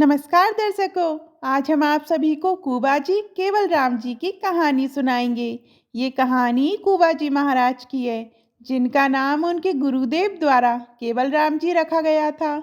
नमस्कार दर्शकों। आज हम आप सभी को कुबा जी केवल राम जी की कहानी सुनाएंगे। ये कहानी कुबा जी महाराज की है, जिनका नाम उनके गुरुदेव द्वारा केवल राम जी रखा गया था।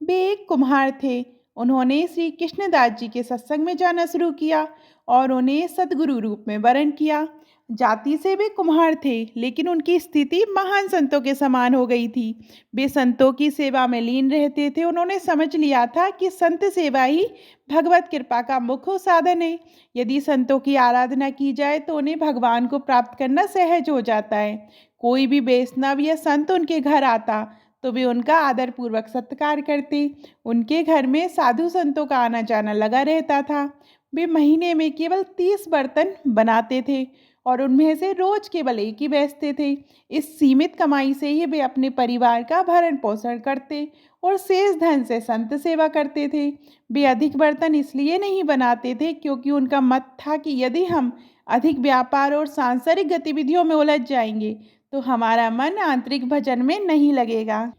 वे एक कुम्हार थे। उन्होंने श्री कृष्णदास जी के सत्संग में जाना शुरू किया और उन्हें सदगुरु रूप में वरण किया। जाति से वे कुम्हार थे, लेकिन उनकी स्थिति महान संतों के समान हो गई थी। वे संतों की सेवा में लीन रहते थे। उन्होंने समझ लिया था कि संत सेवा ही भगवत कृपा का मुख्य साधन है। यदि संतों की आराधना की जाए तो उन्हें भगवान को प्राप्त करना सहज हो जाता है। कोई भी वैष्णव या संत उनके घर आता तो वे उनका आदरपूर्वक सत्कार करते। उनके घर में साधु संतों का आना जाना लगा रहता था। वे महीने में केवल 30 बर्तन बनाते थे और उनमें से रोज केवल एक ही बेचते थे। इस सीमित कमाई से ही वे अपने परिवार का भरण पोषण करते और शेष धन से संत सेवा करते थे। वे अधिक बर्तन इसलिए नहीं बनाते थे क्योंकि उनका मत था कि यदि हम अधिक व्यापार और सांसारिक गतिविधियों में उलझ जाएंगे तो हमारा मन आंतरिक भजन में नहीं लगेगा।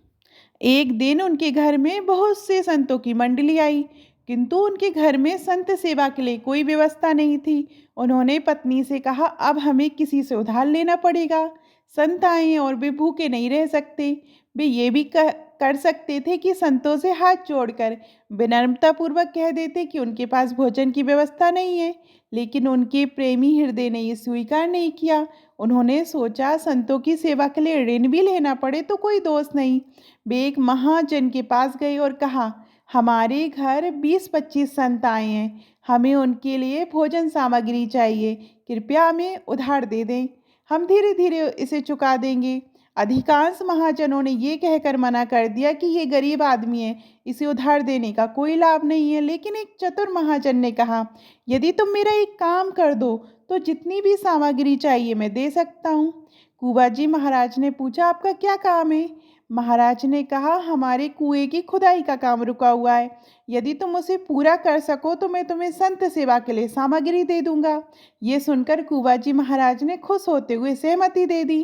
एक दिन उनके घर में बहुत से संतों की मंडली आई, किंतु उनके घर में संत सेवा के लिए कोई व्यवस्था नहीं थी। उन्होंने पत्नी से कहा, अब हमें किसी से उधार लेना पड़ेगा। संत आए हैं और वे भूखे नहीं रह सकते। वे ये भी कर सकते थे कि संतों से हाथ जोड़कर विनम्रतापूर्वक कह देते कि उनके पास भोजन की व्यवस्था नहीं है, लेकिन उनके प्रेमी हृदय ने ये स्वीकार नहीं किया। उन्होंने सोचा, संतों की सेवा के लिए ऋण भी लेना पड़े तो कोई दोष नहीं। वे एक महाजन के पास गए और कहा, हमारे घर 20-25 संत आए हैं, हमें उनके लिए भोजन सामग्री चाहिए, कृपया हमें उधार दे दें, हम धीरे धीरे इसे चुका देंगे। अधिकांश महाजनों ने ये कहकर मना कर दिया कि ये गरीब आदमी है, इसे उधार देने का कोई लाभ नहीं है। लेकिन एक चतुर महाजन ने कहा, यदि तुम मेरा एक काम कर दो तो जितनी भी सामग्री चाहिए मैं दे सकता हूँ। कुंवर महाराज ने पूछा, आपका क्या काम है? महाराज ने कहा, हमारे कुएं की खुदाई का काम रुका हुआ है, यदि तुम उसे पूरा कर सको तो मैं तुम्हें संत सेवा के लिए सामग्री दे दूंगा। ये सुनकर कुंवर महाराज ने खुश होते हुए सहमति दे दी।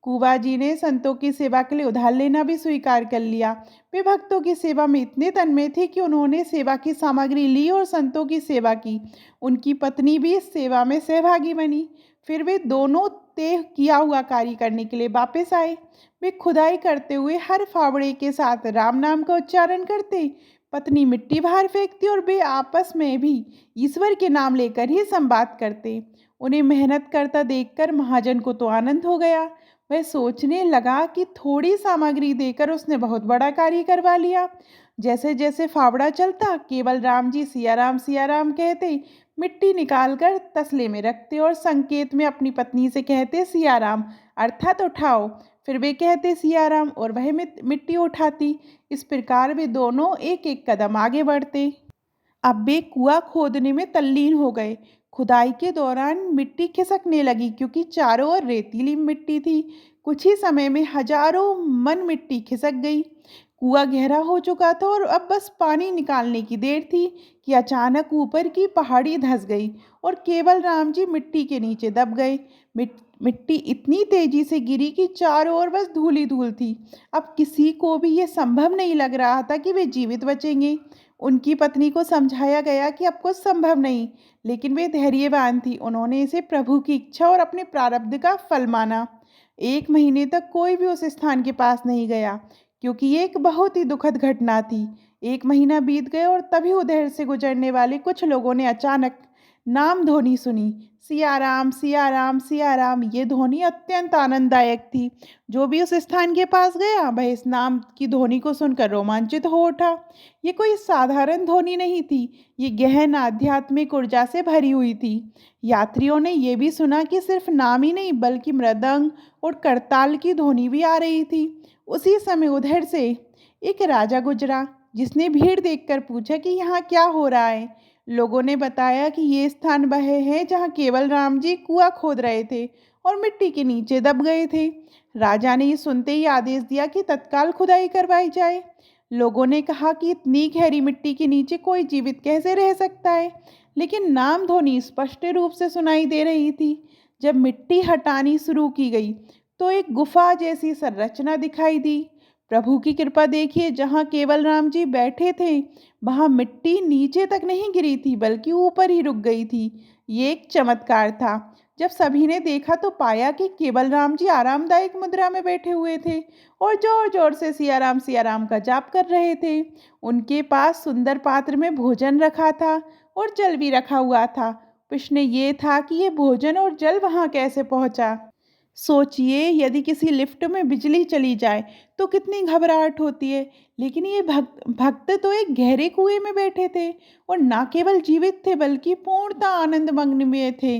कुंवर ने संतों की सेवा के लिए उधार लेना भी स्वीकार कर लिया। वे भक्तों की सेवा में इतने तन्मय थे कि उन्होंने सेवा की सामग्री ली और संतों की सेवा की। उनकी पत्नी भी इस सेवा में सहभागी बनी। फिर वे दोनों तय किया हुआ कार्य करने के लिए वापस आए। वे खुदाई करते हुए हर फावड़े के साथ राम नाम का उच्चारण करते, पत्नी मिट्टी बाहर फेंकती और वे आपस में भी ईश्वर के नाम लेकर ही संवाद करते। उन्हें मेहनत करता देखकर महाजन को तो आनंद हो गया। वह सोचने लगा कि थोड़ी सामग्री देकर उसने बहुत बड़ा कार्य करवा लिया। जैसे जैसे फावड़ा चलता, केवल राम जी सिया राम कहते, मिट्टी निकालकर तसले में रखते और संकेत में अपनी पत्नी से कहते, सिया राम, अर्थात उठाओ। फिर वे कहते सिया राम और वह मिट्टी उठाती। इस प्रकार वे दोनों एक एक कदम आगे बढ़ते। अब वे कुआं खोदने में तल्लीन हो गए। खुदाई के दौरान मिट्टी खिसकने लगी क्योंकि चारों ओर रेतीली मिट्टी थी। कुछ ही समय में हजारों मन मिट्टी खिसक गई। कुआं गहरा हो चुका था और अब बस पानी निकालने की देर थी कि अचानक ऊपर की पहाड़ी धंस गई और केवल राम जी मिट्टी के नीचे दब गए। मिट्टी इतनी तेजी से गिरी कि चारों ओर बस धूल ही धूल थी। अब किसी को भी यह संभव नहीं लग रहा था कि वे जीवित बचेंगे। उनकी पत्नी को समझाया गया कि अब कुछ संभव नहीं, लेकिन वे धैर्यवान थी। उन्होंने इसे प्रभु की इच्छा और अपने प्रारब्ध का फल माना। 1 महीने तक कोई भी उस स्थान के पास नहीं गया, क्योंकि ये एक बहुत ही दुखद घटना थी। 1 महीना बीत गया और तभी उधर से गुजरने वाले कुछ लोगों ने अचानक नाम ध्वनि सुनी, सिया राम सिया राम सिया राम। ये ध्वनि अत्यंत आनंददायक थी। जो भी उस स्थान के पास गया वह इस नाम की ध्वनि को सुनकर रोमांचित हो उठा। ये कोई साधारण ध्वनि नहीं थी, ये गहन आध्यात्मिक ऊर्जा से भरी हुई थी। यात्रियों ने यह भी सुना कि सिर्फ नाम ही नहीं बल्कि मृदंग और करताल की ध्वनि भी आ रही थी। उसी समय उधर से एक राजा गुजरा, जिसने भीड़ देखकर पूछा कि यहाँ क्या हो रहा है। लोगों ने बताया कि ये स्थान वह है जहाँ केवल राम जी कुआं खोद रहे थे और मिट्टी के नीचे दब गए थे। राजा ने ये सुनते ही आदेश दिया कि तत्काल खुदाई करवाई जाए। लोगों ने कहा कि इतनी गहरी मिट्टी के नीचे कोई जीवित कैसे रह सकता है, लेकिन नाम ध्वनि स्पष्ट रूप से सुनाई दे रही थी। जब मिट्टी हटानी शुरू की गई तो एक गुफा जैसी संरचना दिखाई दी। प्रभु की कृपा देखिए, जहाँ केवल राम जी बैठे थे, वहाँ मिट्टी नीचे तक नहीं गिरी थी, बल्कि ऊपर ही रुक गई थी। ये एक चमत्कार था। जब सभी ने देखा तो पाया कि केवल राम जी आरामदायक मुद्रा में बैठे हुए थे और जोर-जोर से सिया राम का जाप कर रहे थे। उनके पास सुंदर पात्र में भोजन रखा था और जल भी रखा हुआ था। प्रश्न ये था कि ये भोजन और जल वहाँ कैसे पहुँचा? सोचिए, यदि किसी लिफ्ट में बिजली चली जाए तो कितनी घबराहट होती है। लेकिन ये भक्त भक्त तो एक गहरे कुएं में बैठे थे और ना केवल जीवित थे, बल्कि पूर्णतः आनंद मग्न में थे।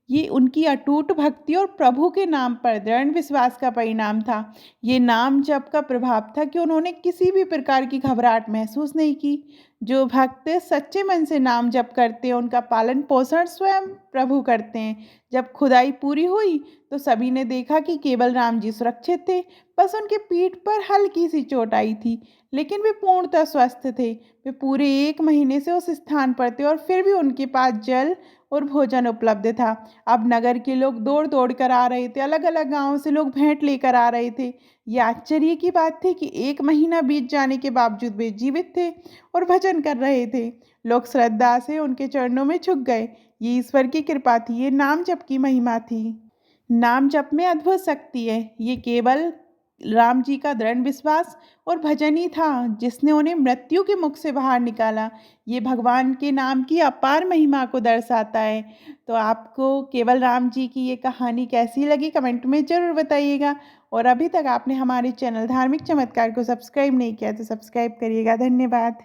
ये उनकी अटूट भक्ति और प्रभु के नाम पर दृढ़ विश्वास का परिणाम था। ये नाम जप का प्रभाव था कि उन्होंने किसी भी प्रकार की घबराहट महसूस नहीं की। जो भक्त सच्चे मन से नाम जप करते हैं, उनका पालन पोषण स्वयं प्रभु करते हैं। जब खुदाई पूरी हुई तो सभी ने देखा कि केवल राम जी सुरक्षित थे। बस उनके पीठ पर हल्की सी चोट आई थी, लेकिन वे पूर्णतः स्वस्थ थे। वे पूरे 1 महीने से उस स्थान पर थे और फिर भी उनके पास जल और भोजन उपलब्ध था। अब नगर के लोग दौड़-दौड़ कर आ रहे थे, अलग-अलग गाँव से लोग भेंट लेकर आ रहे थे। ये आश्चर्य की बात थी कि 1 महीना बीत जाने के बावजूद वे जीवित थे और भजन कर रहे थे। लोग श्रद्धा से उनके चरणों में झुक गए। ये ईश्वर की कृपा थी, ये नाम जप की महिमा थी। नाम जप में अद्भुत शक्ति है। ये केवल राम जी का दृढ़ विश्वास और भजन ही था जिसने उन्हें मृत्यु के मुख से बाहर निकाला। ये भगवान के नाम की अपार महिमा को दर्शाता है। तो आपको केवल राम जी की ये कहानी कैसी लगी, कमेंट में ज़रूर बताइएगा। और अभी तक आपने हमारे चैनल धार्मिक चमत्कार को सब्सक्राइब नहीं किया तो सब्सक्राइब करिएगा। धन्यवाद।